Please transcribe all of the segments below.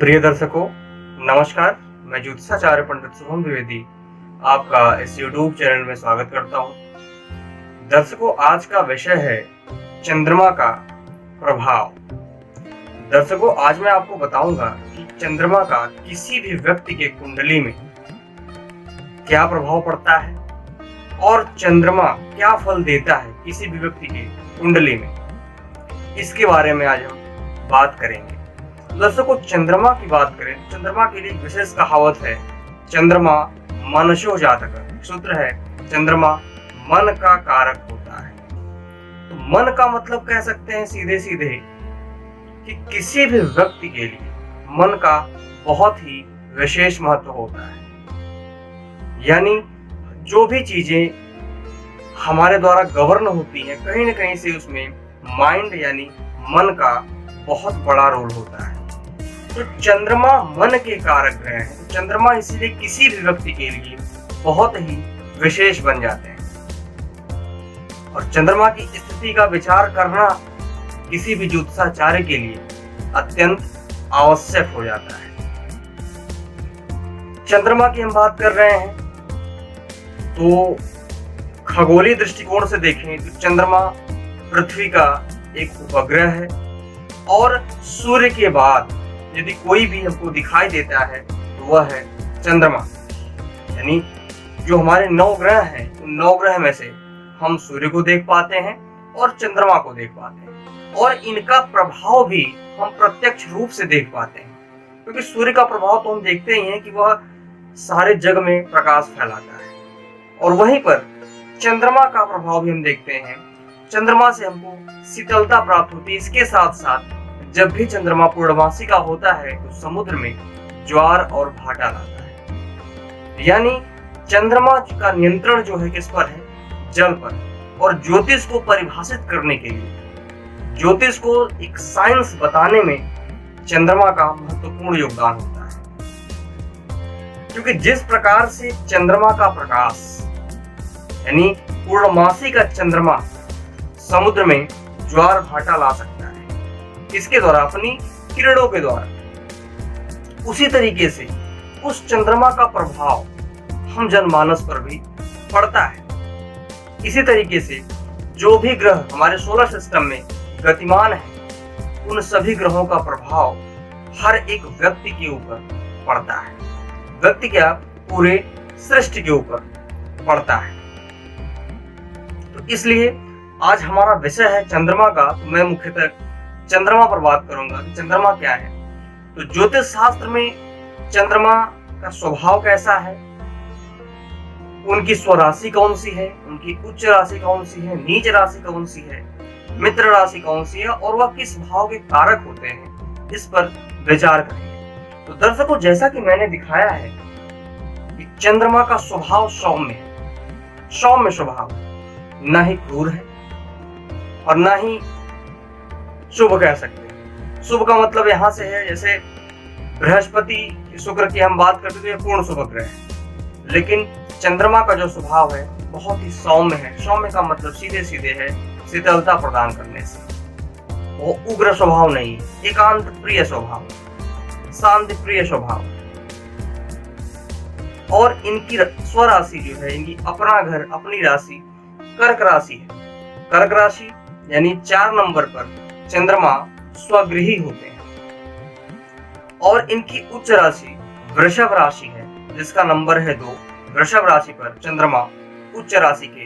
प्रिय दर्शकों, नमस्कार। मैं ज्योतिषाचार्य पंडित शुभम द्विवेदी आपका इस YouTube चैनल में स्वागत करता हूं। दर्शकों, आज का विषय है चंद्रमा का प्रभाव। दर्शकों, आज मैं आपको बताऊंगा कि चंद्रमा का किसी भी व्यक्ति के कुंडली में क्या प्रभाव पड़ता है और चंद्रमा क्या फल देता है किसी भी व्यक्ति के कुंडली में। इसके बारे में आज हम बात करेंगे। दर्शकों, चंद्रमा की बात करें, चंद्रमा के लिए एक विशेष कहावत है, चंद्रमा मनसो जातक। सूत्र है, चंद्रमा मन का कारक होता है। तो मन का मतलब कह सकते हैं सीधे सीधे कि किसी भी व्यक्ति के लिए मन का बहुत ही विशेष महत्व होता है। यानी जो भी चीजें हमारे द्वारा गवर्न होती हैं, कहीं ना कहीं से उसमें माइंड यानी मन का बहुत बड़ा रोल होता है। तो चंद्रमा मन के कारक ग्रह हैं। तो चंद्रमा इसीलिए किसी भी व्यक्ति के लिए बहुत ही विशेष बन जाते हैं। और चंद्रमा की स्थिति का विचार करना किसी भी ज्योतिषाचार्य के लिए अत्यंत आवश्यक हो जाता है। चंद्रमा की हम बात कर रहे हैं तो खगोलीय दृष्टिकोण से देखें तो चंद्रमा पृथ्वी का एक उपग्रह है और सूर्य के बाद यदि कोई भी हमको दिखाई देता है तो वह है चंद्रमा। यानी जो हमारे 9 ग्रह हैं, उन 9 ग्रह में से हम सूर्य को देख पाते हैं और चंद्रमा को देख पाते हैं और इनका प्रभाव भी हम प्रत्यक्ष रूप से देख पाते हैं। क्योंकि सूर्य का प्रभाव तो हम देखते ही हैं कि वह सारे जग में प्रकाश फैलाता है, और वहीं पर चंद्रमा का प्रभाव भी हम देखते हैं। चंद्रमा से हमको शीतलता प्राप्त होती है। इसके साथ साथ जब भी चंद्रमा पूर्णमासी का होता है तो समुद्र में ज्वार और भाटा लाता है। यानी चंद्रमा का नियंत्रण जो है किस पर है? जल पर। और ज्योतिष को परिभाषित करने के लिए, ज्योतिष को एक साइंस बताने में चंद्रमा का महत्वपूर्ण योगदान होता है। क्योंकि जिस प्रकार से चंद्रमा का प्रकाश यानी पूर्णमासी का चंद्रमा समुद्र में ज्वार भाटा ला सकता है, इसके द्वारा, अपनी किरणों के द्वारा, उसी तरीके से उस चंद्रमा का प्रभाव हम जनमानस पर भी पड़ता है। इसी तरीके से जो भी ग्रह हमारे सोलर सिस्टम में गतिमान है, उन सभी ग्रहों का प्रभाव हर एक व्यक्ति के ऊपर पड़ता है। व्यक्ति क्या, पूरे सृष्टि के ऊपर पड़ता है। तो इसलिए आज हमारा विषय है चंद्रमा का। तो मैं मुख्यतः चंद्रमा पर बात करूंगा कि चंद्रमा क्या है। तो ज्योतिष शास्त्र में चंद्रमा का स्वभाव कैसा है, उनकी स्वराशि कौन सी है, उनकी उच्च राशि कौन सी है, नीच राशि कौन सी है, मित्र राशि कौन सी है, और वह किस भाव के कारक होते हैं, इस पर विचार करेंगे। तो दर्शकों, जैसा कि मैंने दिखाया है कि चंद्रमा का स्वभाव सौम्य है। सौम्य स्वभाव, ना ही क्रूर है और ना ही शुभ कह सकते हैं। शुभ का मतलब यहां से है, जैसे बृहस्पति शुक्र की हम बात करते तो ये पूर्ण शुभ ग्रह है, लेकिन चंद्रमा का जो स्वभाव है बहुत ही सौम्य है। सौम्य का मतलब सीधे सीधे है शीतलता प्रदान करने से। वो उग्र स्वभाव नहीं, एकांत प्रिय स्वभाव, शांति प्रिय स्वभाव। और इनकी स्वराशि जो है, इनकी अपना घर, अपनी राशि कर्क राशि है। कर्क राशि यानी 4 नंबर पर चंद्रमा स्वगृही होते हैं। और इनकी उच्च राशि वृषभ राशि है, जिसका नंबर है 2। वृषभ राशि पर चंद्रमा उच्च राशि के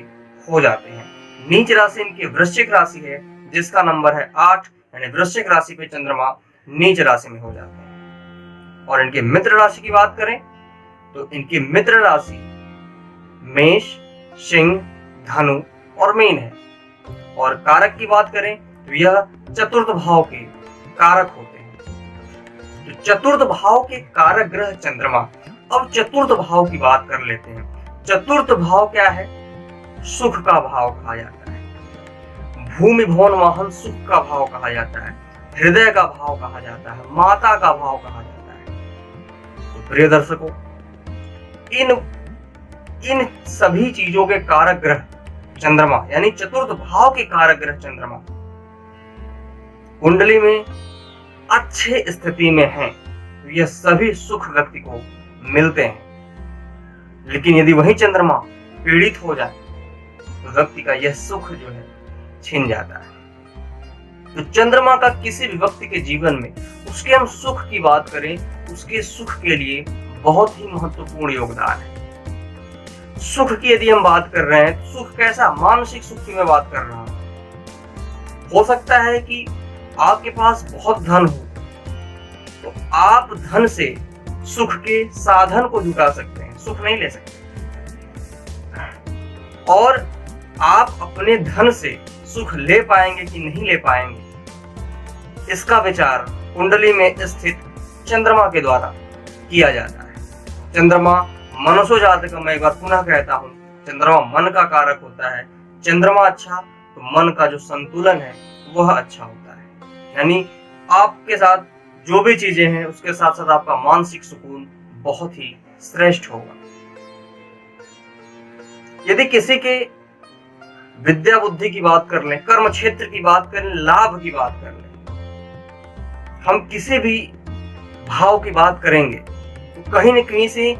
हो जाते हैं। नीच राशि इनकी वृश्चिक राशि है, जिसका नंबर है 8, यानी वृश्चिक राशि पे चंद्रमा नीच राशि में हो जाते हैं। और इनके मित्र राशि की बात करें तो इनकी मित्र राशि मेष, सिंह, धनु और मीन है। और कारक की बात करें तो यह चतुर्थ भाव के कारक होते हैं। तो चतुर्थ भाव के कारक ग्रह चंद्रमा। अब चतुर्थ भाव की बात कर लेते हैं। चतुर्थ भाव क्या है? सुख का भाव कहा जाता है। भूमि भवन वाहन सुख का भाव कहा जाता है, हृदय का भाव कहा जाता है, माता का भाव कहा जाता है। तो प्रिय दर्शकों, इन सभी चीजों के कारक ग्रह चंद्रमा, यानी चतुर्थ भाव के कारक ग्रह चंद्रमा कुंडली में अच्छे स्थिति में हैं, तो यह सभी सुख व्यक्ति को मिलते हैं। लेकिन यदि वही चंद्रमा पीड़ित हो जाए तो व्यक्ति का यह सुख जो है छिन जाता है। तो चंद्रमा का किसी भी व्यक्ति के जीवन में उसके हम सुख की बात करें, उसके सुख के लिए बहुत ही महत्वपूर्ण योगदान है। सुख की यदि हम बात कर रहे हैं तो सुख कैसा, मानसिक सुख की मैं बात कर रहा हूं। हो सकता है कि आपके पास बहुत धन हो तो आप धन से सुख के साधन को जुटा सकते हैं, सुख नहीं ले सकते। और आप अपने धन से सुख ले पाएंगे कि नहीं ले पाएंगे, इसका विचार कुंडली में स्थित चंद्रमा के द्वारा किया जाता है। चंद्रमा मनुष्य जाति का, मैं एक बार पुनः कहता हूं, चंद्रमा मन का कारक होता है। चंद्रमा अच्छा तो मन का जो संतुलन है वह अच्छा होता है। यानी आपके साथ जो भी चीजें हैं उसके साथ साथ आपका मानसिक सुकून बहुत ही श्रेष्ठ होगा। यदि किसी के विद्या बुद्धि की बात कर लें, कर्म क्षेत्र की बात कर लें, लाभ की बात कर लें, हम किसी भी भाव की बात करेंगे तो कहीं न कहीं से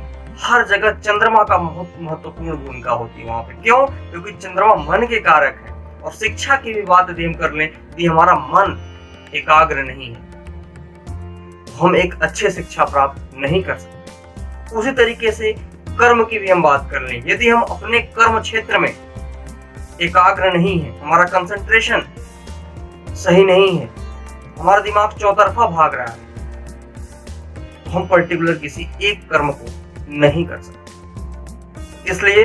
हर जगह चंद्रमा का महत्वपूर्ण भूमिका होती है वहां पे। क्यों? क्योंकि चंद्रमा मन के कारक है। और शिक्षा की भी बात यदि हम कर लें, यदि हमारा मन एकाग्र नहीं है तो हम एक अच्छे शिक्षा प्राप्त नहीं कर सकते। उसी तरीके से कर्म की भी हम बात कर लें, यदि हम अपने कर्म क्षेत्र में एकाग्र नहीं है, हमारा कंसंट्रेशन सही नहीं है, हमारा दिमाग चौतरफा भाग रहा है, तो हम पर्टिकुलर किसी एक कर्म को नहीं कर सकते। इसलिए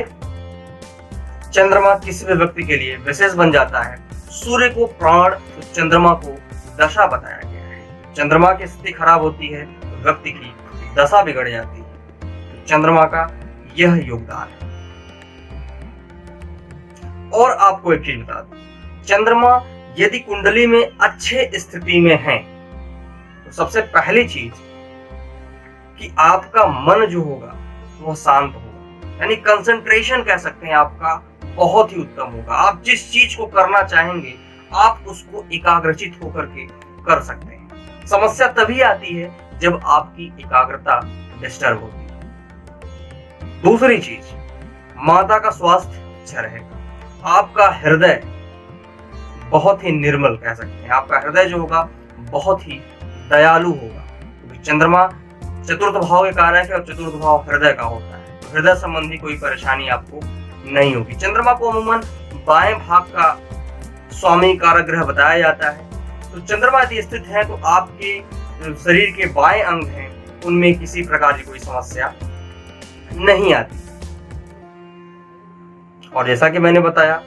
चंद्रमा किसी भी व्यक्ति के लिए विशेष बन जाता है। सूर्य को प्राण तो चंद्रमा को दशा बताया गया है। चंद्रमा की स्थिति खराब होती है तो व्यक्ति की दशा बिगड़ जाती है। तो चंद्रमा का यह योगदान है। और आपको एक चीज बता दूं, चंद्रमा यदि कुंडली में अच्छे स्थिति में है तो सबसे पहली चीज कि आपका मन जो होगा वह शांत होगा, यानी कंसंट्रेशन कह सकते हैं आपका बहुत ही उत्तम होगा। आप जिस चीज को करना चाहेंगे आप उसको एकाग्रचित होकर के कर सकते हैं। समस्या तभी आती है जब आपकी एकाग्रता डिस्टर्ब होती है। दूसरी चीज, माता का स्वास्थ्य अच्छा रहेगा। आपका हृदय बहुत ही निर्मल कह सकते हैं, आपका हृदय जो होगा बहुत ही दयालु होगा, क्योंकि चंद्रमा चतुर्थ भाव के कारक है और चतुर्थ भाव हृदय का होता है। तो हृदय संबंधी कोई परेशानी आपको नहीं होगी। चंद्रमा को अमूमन बाएं भाग का स्वामी कारक ग्रह बताया जाता है। तो चंद्रमा यदि स्थित है तो आपके शरीर के बाएं अंग हैं उनमें किसी प्रकार की कोई समस्या नहीं आती। और जैसा कि मैंने बताया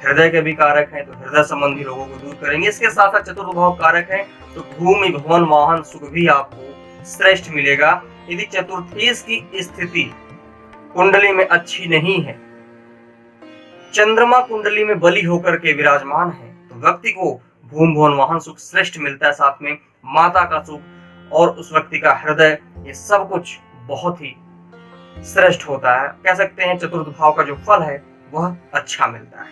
हृदय के भी कारक हैं, तो हृदय संबंधी रोगों को दूर करेंगे। इसके साथ साथ चतुर्थ भाव कारक है तो भूमि भवन वाहन सुख भी आपको श्रेष्ठ मिलेगा। यदि चतुर्थेश की स्थिति कुंडली में अच्छी नहीं है, चंद्रमा कुंडली में बलि होकर के विराजमान है, तो व्यक्ति को भूमि भवन वाहन सुख श्रेष्ठ मिलता है, साथ में माता का सुख और उस व्यक्ति का हृदय, ये सब कुछ बहुत ही श्रेष्ठ होता है। कह सकते हैं चतुर्थ भाव का जो फल है वह अच्छा मिलता है।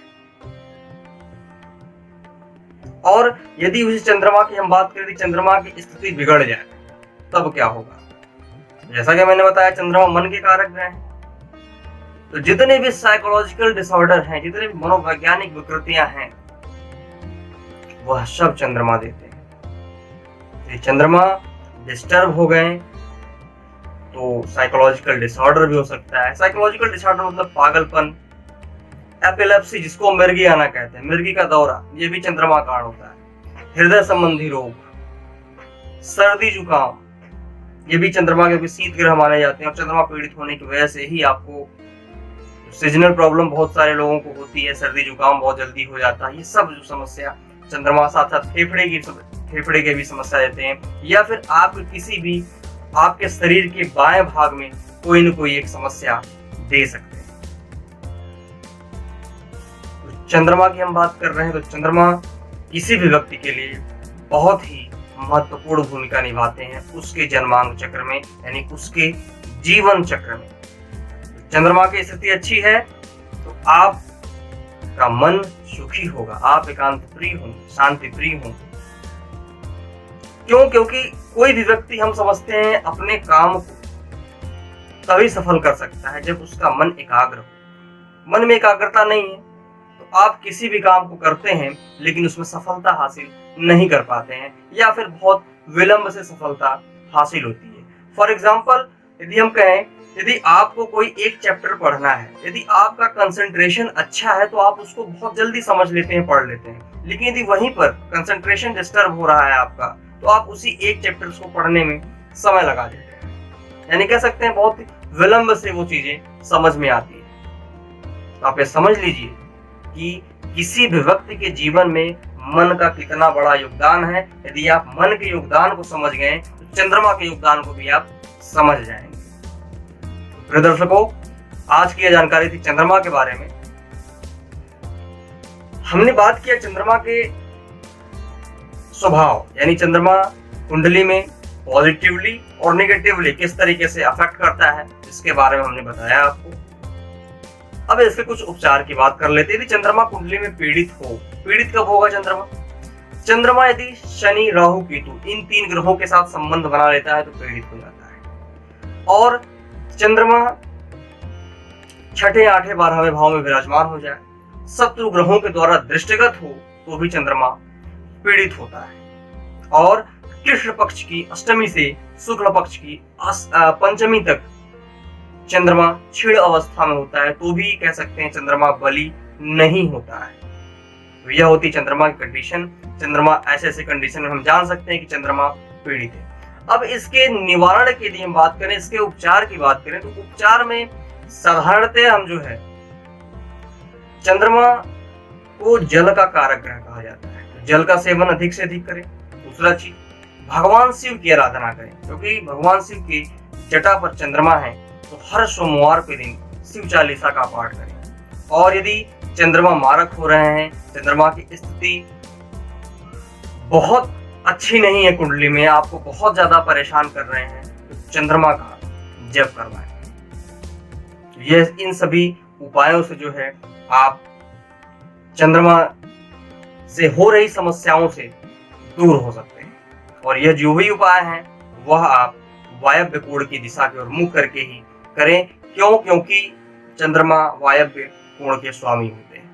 और यदि उस चंद्रमा की हम बात करें, चंद्रमा की स्थिति बिगड़ जाए तब क्या होगा? जैसा कि मैंने बताया चंद्रमा मन के कारक ग्रह है, तो जितने भी साइकोलॉजिकल डिसऑर्डर हैं, जितने भी मनोवैज्ञानिक विकृतियां हैं, वह सब चंद्रमा देते हैं। चंद्रमा डिस्टर्ब हो गए तो साइकोलॉजिकल डिसऑर्डर भी हो सकता है। साइकोलॉजिकल डिसऑर्डर मतलब पागलपन, एपिलेप्सी जिसको मिर्गियाना कहते हैं, मिर्गी का दौरा, ये भी चंद्रमा कारण होता है। हृदय संबंधी रोग, सर्दी जुकाम, ये भी चंद्रमा के शीत ग्रह माने जाते हैं। और चंद्रमा पीड़ित होने की वजह से ही आपको सीजनल प्रॉब्लम बहुत सारे लोगों को होती है, सर्दी जुकाम बहुत जल्दी हो जाता है। ये सब जो समस्या चंद्रमा, साथ साथ फेफड़े के भी समस्या देते हैं, या फिर आप किसी भी आपके शरीर के बाएं भाग में कोई न कोई एक समस्या दे सकते हैं। तो चंद्रमा की हम बात कर रहे हैं तो चंद्रमा किसी भी व्यक्ति के लिए बहुत ही महत्वपूर्ण भूमिका निभाते हैं उसके जन्मांग चक्र में, यानी उसके जीवन चक्र में। चंद्रमा की स्थिति अच्छी है तो आपका मन सुखी होगा, आप एकांत प्रिय होंगे, शांति प्रिय होंगे। क्यों? क्योंकि कोई भी व्यक्ति हम समझते हैं अपने काम को तभी सफल कर सकता है जब उसका मन एकाग्र हो। मन में एकाग्रता नहीं है तो आप किसी भी काम को करते हैं लेकिन उसमें सफलता हासिल नहीं कर पाते हैं, या फिर बहुत विलंब से सफलता हासिल होती है। फॉर एग्जाम्पल, यदि हम कहें, यदि आपको कोई एक चैप्टर पढ़ना है, यदि आपका कंसंट्रेशन अच्छा है तो आप उसको बहुत जल्दी समझ लेते हैं, पढ़ लेते हैं। लेकिन यदि वहीं पर कंसंट्रेशन डिस्टर्ब हो रहा है आपका, तो आप उसी एक चैप्टर को पढ़ने में समय लगा देते हैं, यानी कह सकते हैं बहुत विलंब से वो चीजें समझ में आती है। तो आप ये समझ लीजिए कि किसी भी व्यक्ति के जीवन में मन का कितना बड़ा योगदान है। यदि आप मन के योगदान को समझ गए तो चंद्रमा के योगदान को भी आप समझ जाएंगे। तो प्रिय दर्शकों, आज की यह जानकारी थी चंद्रमा के बारे में। हमने बात किया चंद्रमा के स्वभाव, यानी चंद्रमा कुंडली में पॉजिटिवली और नेगेटिवली किस तरीके से अफेक्ट करता है, इसके बारे में हमने बताया आपको। अब इसके कुछ उपचार की बात कर लेते हैं। यदि चंद्रमा कुंडली में पीड़ित हो, पीड़ित कब होगा चंद्रमा? चंद्रमा यदि शनि, राहु, केतु इन 3 ग्रहों के साथ संबंध बना लेता है तो पीड़ित हो जाता है। और चंद्रमा 6ठे, 8ठे, 12वें भाव में विराजमान हो जाए, शत्रु ग्रहों के द्वारा दृष्टिगत हो तो भी चंद्रमा पीड़ित होता है। और कृष्ण पक्ष की अष्टमी से शुक्ल पक्ष की पंचमी तक चंद्रमा क्षीण अवस्था में होता है तो भी कह सकते हैं चंद्रमा बली नहीं होता है। तो यह होती चंद्रमा की कंडीशन। चंद्रमा ऐसे कंडीशन में हम जान सकते हैं कि चंद्रमा पीड़ित है। अब इसके निवारण के लिए हम बात करें, इसके उपचार की बात करें, तो उपचार में साधारणतः हम जो है चंद्रमा को जल का कारक ग्रह कहा जाता है, तो जल का सेवन अधिक से अधिक करें। दूसरा चीज, भगवान शिव की आराधना करें, क्योंकि भगवान शिव की जटा पर चंद्रमा है तो हर सोमवार के दिन शिव चालीसा का पाठ करें। और यदि चंद्रमा मारक हो रहे हैं, चंद्रमा की स्थिति बहुत अच्छी नहीं है कुंडली में, आपको बहुत ज्यादा परेशान कर रहे हैं, तो चंद्रमा का जप करवाएं। ये इन सभी उपायों से जो है आप चंद्रमा से हो रही समस्याओं से दूर हो सकते हैं। और यह जो भी उपाय हैं वह आप वायव्य कोण की दिशा की ओर मुख करके ही करें। क्यों? क्योंकि चंद्रमा वायव्य कोण के स्वामी होते हैं।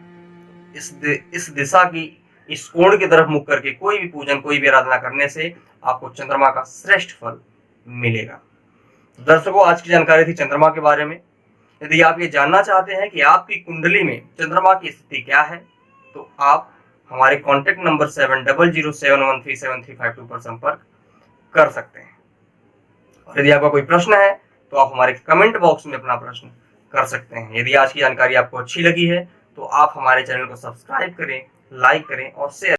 इस दिशा की, इस कोण की तरफ मुख करके कोई भी पूजन, कोई भी आराधना करने से आपको चंद्रमा का श्रेष्ठ फल मिलेगा। दर्शकों, आज की जानकारी थी चंद्रमा के बारे में। यदि आप ये जानना चाहते हैं कि आपकी कुंडली में चंद्रमा की स्थिति क्या है, तो आप हमारे कॉन्टेक्ट नंबर 7007137352 पर संपर्क कर सकते हैं। और यदि आपका कोई प्रश्न है तो आप हमारे कमेंट बॉक्स में अपना प्रश्न कर सकते हैं। यदि आज की जानकारी आपको अच्छी लगी है तो आप हमारे चैनल को सब्सक्राइब करें, लाइक करें और शेयर